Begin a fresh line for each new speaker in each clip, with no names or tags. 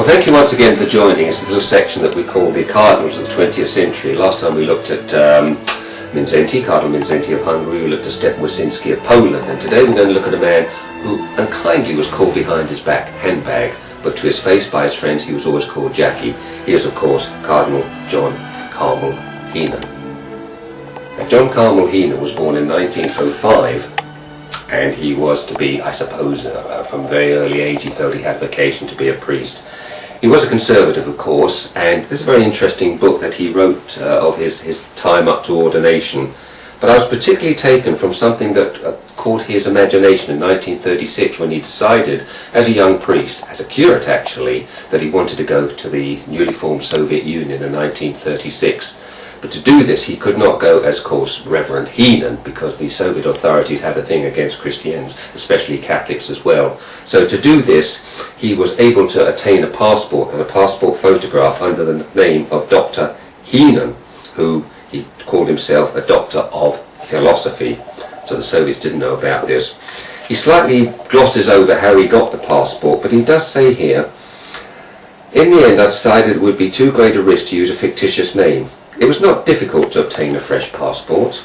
Well, thank you once again for joining. It's a little section that we call the Cardinals of the 20th century. Last time we looked at Cardinal Mindszenty of Hungary, we looked at Stefan Wyszynski of Poland, and today we're going to look at a man who unkindly was called behind his back handbag, but to his face by his friends he was always called Jackie. He is, of course, Cardinal John Carmel Heenan. Now, John Carmel Heenan was born in 1905. And he was to be, I suppose, from a very early age he felt he had vocation to be a priest. He was a conservative, of course, and there's a very interesting book that he wrote of his time up to ordination. But I was particularly taken from something that caught his imagination in 1936 when he decided, as a young priest, as a curate actually, that he wanted to go to the newly formed Soviet Union in 1936. But to do this he could not go as, of course, Reverend Heenan, because the Soviet authorities had a thing against Christians, especially Catholics as well. So to do this he was able to attain a passport and a passport photograph under the name of Dr. Heenan, who he called himself a doctor of philosophy. So the Soviets didn't know about this. He slightly glosses over how he got the passport, but he does say here, "In the end I decided it would be too great a risk to use a fictitious name. It was not difficult to obtain a fresh passport,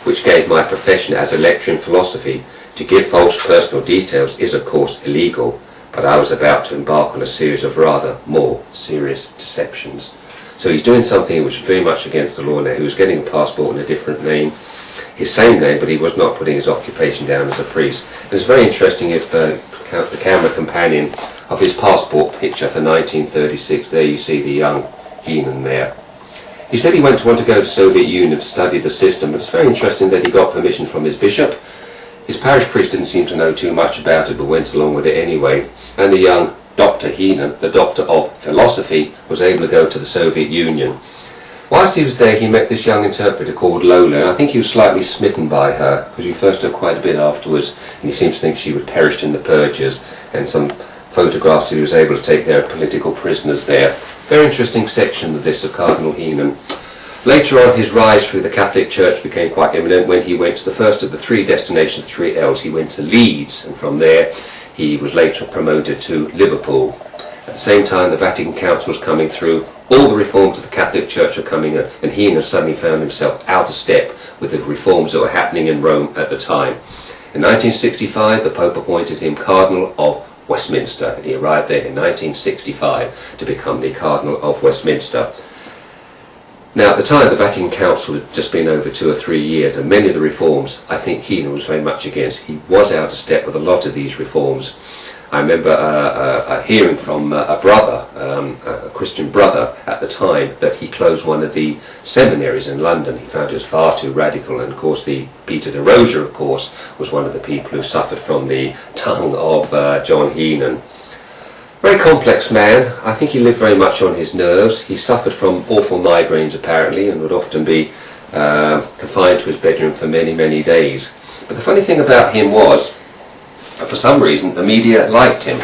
which gave my profession as a lecturer in philosophy. To give false personal details is of course illegal, but I was about to embark on a series of rather more serious deceptions." So he's doing something which was very much against the law now. He was getting a passport in a different name, his same name, but he was not putting his occupation down as a priest. And it's very interesting if the camera companion of his passport picture for 1936, there you see the young Heenan there. He said he went to want to go to the Soviet Union to study the system, but it's very interesting that he got permission from his bishop. His parish priest didn't seem to know too much about it, but went along with it anyway. And the young Dr. Heenan, the doctor of philosophy, was able to go to the Soviet Union. Whilst he was there, he met this young interpreter called Lola, and I think he was slightly smitten by her, because he first her quite a bit afterwards, and he seems to think she had perished in the purges, and some photographs that he was able to take there of political prisoners there. Very interesting section of this of Cardinal Heenan. Later on, his rise through the Catholic Church became quite imminent when he went to the first of the three destinations, the three L's. He went to Leeds, and from there he was later promoted to Liverpool. At the same time, the Vatican Council was coming through. All the reforms of the Catholic Church were coming in, and Heenan suddenly found himself out of step with the reforms that were happening in Rome at the time. In 1965, the Pope appointed him Cardinal of Westminster, and he arrived there in 1965 to become the Cardinal of Westminster. Now, at the time, the Vatican Council had just been over 2 or 3 years, and many of the reforms I think Heenan was very much against. He was out of step with a lot of these reforms. I remember hearing from a brother, a Christian brother at the time, that he closed one of the seminaries in London. He found it was far too radical, and of course Peter de Rosa, of course, was one of the people who suffered from the tongue of John Heenan. Very complex man. I think he lived very much on his nerves. He suffered from awful migraines apparently, and would often be confined to his bedroom for many, many days. But the funny thing about him was, for some reason, the media liked him,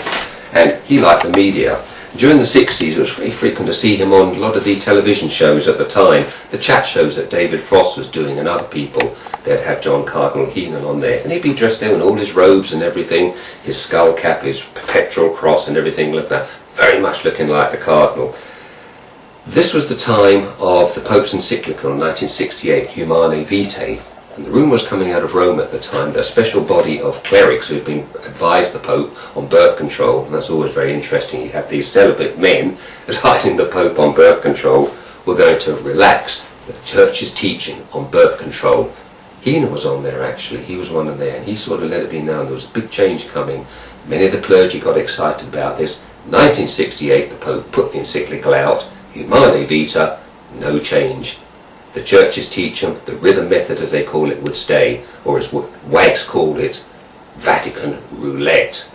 and he liked the media. During the 60s, it was very frequent to see him on a lot of the television shows at the time, the chat shows that David Frost was doing and other people. They'd have John Cardinal Heenan on there, and he'd be dressed there in all his robes and everything, his skull cap, his perpetual cross and everything, very much looking like the Cardinal. This was the time of the Pope's encyclical in 1968, Humane Vitae. And the rumour was coming out of Rome at the time that a special body of clerics who had been advised the Pope on birth control, and that's always very interesting, you have these celibate men advising the Pope on birth control, were going to relax the Church's teaching on birth control. Heenan was on there actually, he was one of there, and he sort of let it be known there was a big change coming. Many of the clergy got excited about this. In 1968 the Pope put the encyclical out, Humane Vitae, no change. The Church's teaching, the rhythm method as they call it, would stay, or as wags called it, Vatican roulette.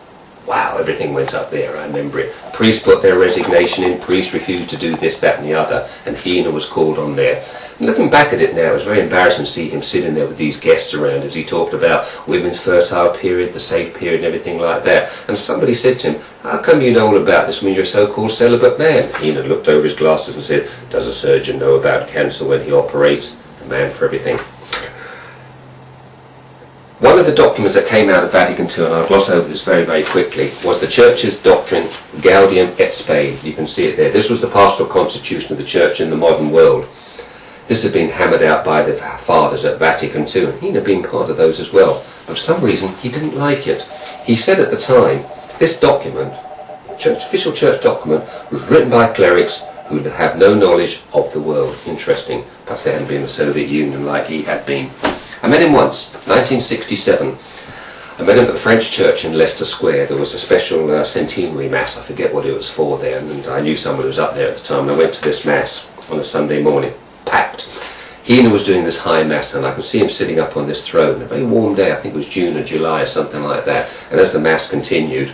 Wow, everything went up there, I remember it. Priests put their resignation in, priests refused to do this, that and the other, and Heenan was called on there. And looking back at it now, it was very embarrassing to see him sitting there with these guests around as he talked about women's fertile period, the safe period and everything like that. And somebody said to him, "How come you know all about this when you're a so-called celibate man?" Heenan looked over his glasses and said, "Does a surgeon know about cancer when he operates? A man for everything." One of the documents that came out of Vatican II, and I'll gloss over this very, very quickly, was the Church's doctrine, Gaudium et Spes. You can see it there. This was the pastoral constitution of the Church in the modern world. This had been hammered out by the fathers at Vatican II, and he had been part of those as well. But for some reason, he didn't like it. He said at the time, this document, official church document, was written by clerics who have no knowledge of the world. Interesting. Perhaps they hadn't been in the Soviet Union like he had been. I met him once, 1967. I met him at the French church in Leicester Square. There was a special centenary mass. I forget what it was for there, and I knew someone who was up there at the time, and I went to this mass on a Sunday morning, packed. Heenan was doing this high mass, and I could see him sitting up on this throne. A very warm day, I think it was June or July or something like that. And as the mass continued,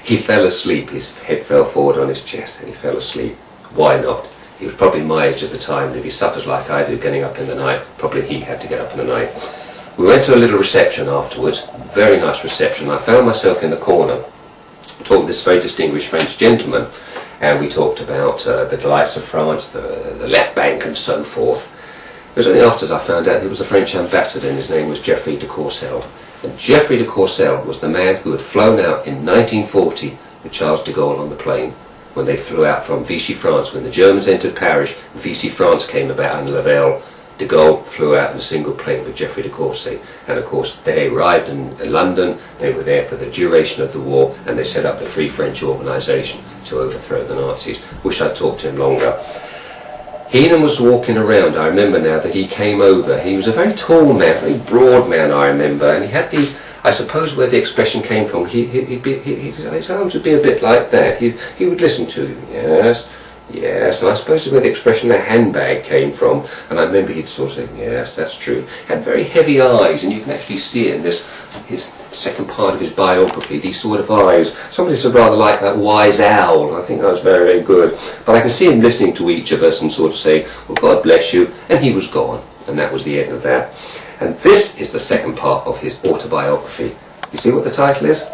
he fell asleep. His head fell forward on his chest, and he fell asleep. Why not? He was probably my age at the time, and if he suffers like I do, getting up in the night, probably he had to get up in the night. We went to a little reception afterwards, very nice reception. I found myself in the corner, talking to this very distinguished French gentleman, and we talked about the delights of France, the left bank and so forth. It was only afterwards I found out he was a French ambassador, and his name was Geoffroy de Courcelles. And Geoffroy de Courcelles was the man who had flown out in 1940 with Charles de Gaulle on the plane, when they flew out from Vichy, France. When the Germans entered Paris, Vichy, France came about, and Lavelle, de Gaulle flew out in a single plane with Geoffroy de Courcelles. And of course, they arrived in London, they were there for the duration of the war, and they set up the Free French organisation to overthrow the Nazis. Wish I'd talked to him longer. Heenan was walking around. I remember now that he came over. He was a very tall man, very broad man, I remember, and he had these, I suppose where the expression came from, his arms would be a bit like that. He would listen to him, yes, yes, and I suppose where the expression the handbag came from, and I remember he'd sort of say, yes, that's true. He had very heavy eyes, and you can actually see it in this, his second part of his biography, these sort of eyes. Somebody said rather like that wise owl. I think that was very, very good. But I can see him listening to each of us and sort of saying, well, God bless you, and he was gone, and that was the end of that. And this is the second part of his autobiography. You see what the title is?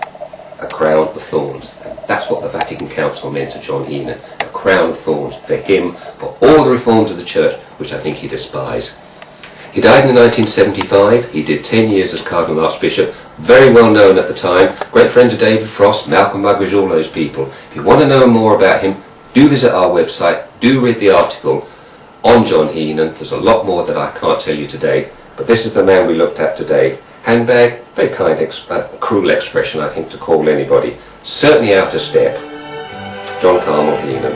A Crown of Thorns. And that's what the Vatican Council meant to John Heenan. A crown of thorns for him, for all the reforms of the church, which I think he despised. He died in 1975. He did 10 years as Cardinal Archbishop. Very well known at the time. Great friend of David Frost, Malcolm Muggeridge, all those people. If you want to know more about him, do visit our website. Do read the article on John Heenan. There's a lot more that I can't tell you today. But this is the man we looked at today. Handbag, very kind, cruel expression, I think, to call anybody. Certainly out of step. John Cardinal Heenan.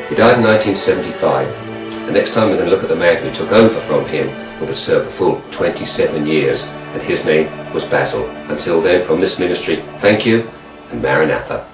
He died in 1975. The next time we're going to look at the man who took over from him and would serve the full 27 years. And his name was Basil. Until then, from this ministry, thank you, and Maranatha.